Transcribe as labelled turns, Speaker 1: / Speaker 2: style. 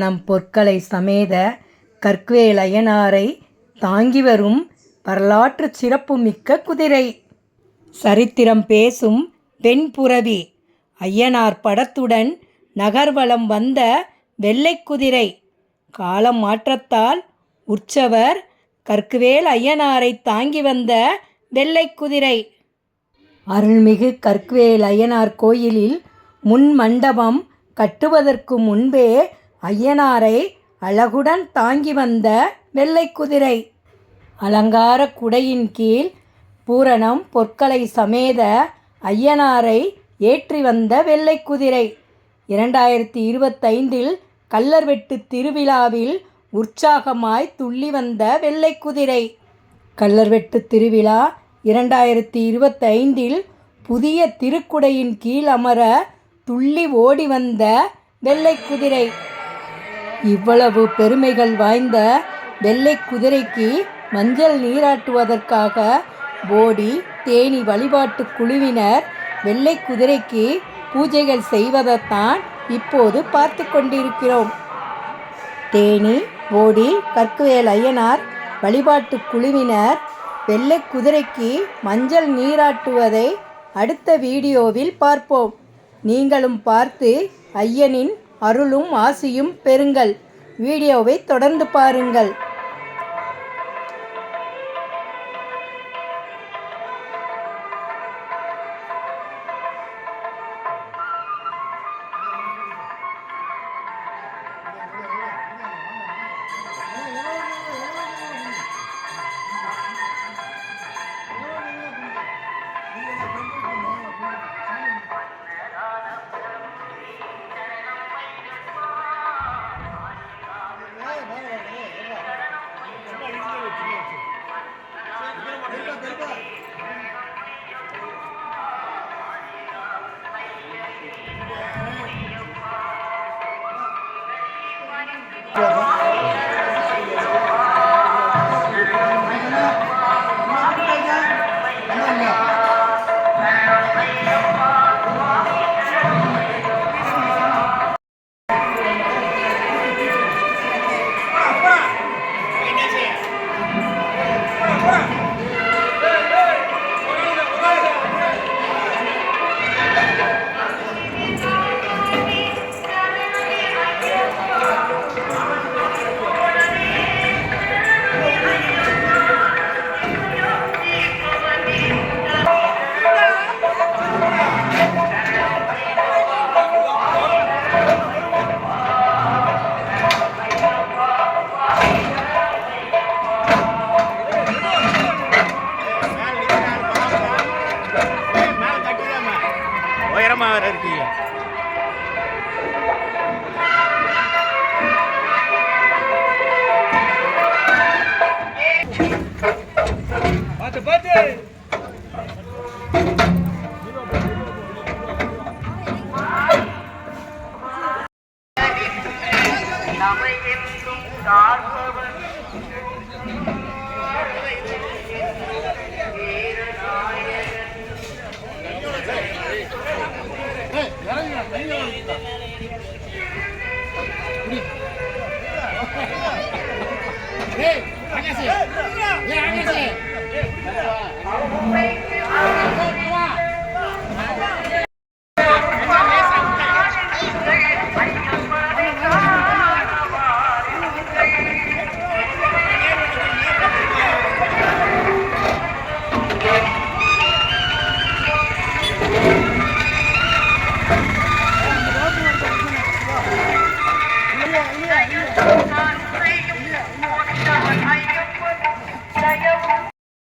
Speaker 1: பூரணம் பொற்களை சமேத கற்வேல் அய்யனாரை தாங்கி வரும் வரலாற்று சிறப்புமிக்க குதிரை. சரித்திரம் பேசும் வெண்புரவி அய்யனார் படத்துடன் நகர்வலம் வந்த வெள்ளை குதிரை. காலம் மாற்றத்தால் உற்சவர் கற்குவேல் அய்யனாரை தாங்கி வந்த வெள்ளை குதிரை. அருள்மிகு கற்குவேல் அய்யனார் கோயிலில் முன் மண்டபம் கட்டுவதற்கு முன்பே அய்யனாரை அழகுடன் தாங்கி வந்த வெள்ளை குதிரை. அலங்கார குடையின் கீழ் பூரணம் பொற்களை சமேத அய்யனாரை ஏற்றி வந்த வெள்ளை குதிரை. 2025 கள்ளர்வெட்டு திருவிழாவில் உற்சாகமாய் துள்ளி வந்த வெள்ளை குதிரை. கள்ளர்வெட்டு திருவிழா 2025 புதிய திருக்குடையின் கீழ் அமர துள்ளி ஓடி வந்த வெள்ளை குதிரை. இவ்வளவு பெருமைகள் வாய்ந்த வெள்ளை குதிரைக்கு மஞ்சள் நீராட்டுவதற்காக போடி தேனி வழிபாட்டு குழுவினர் வெள்ளை குதிரைக்கு பூஜைகள் செய்வதைத்தான் இப்போது பார்த்து கொண்டிருக்கிறோம். தேனி போடி கற்குவேல் அய்யனார் வழிபாட்டு குழுவினர் வெள்ளை குதிரைக்கு மஞ்சள் நீராட்டுவதை அடுத்த வீடியோவில் பார்ப்போம். நீங்களும் பார்த்து ஐயனின் அருளும் ஆசியும் பெறுங்கள். வீடியோவை தொடர்ந்து பாருங்கள்.
Speaker 2: இருக்கீங்க. பாத்து பாத்து Hey,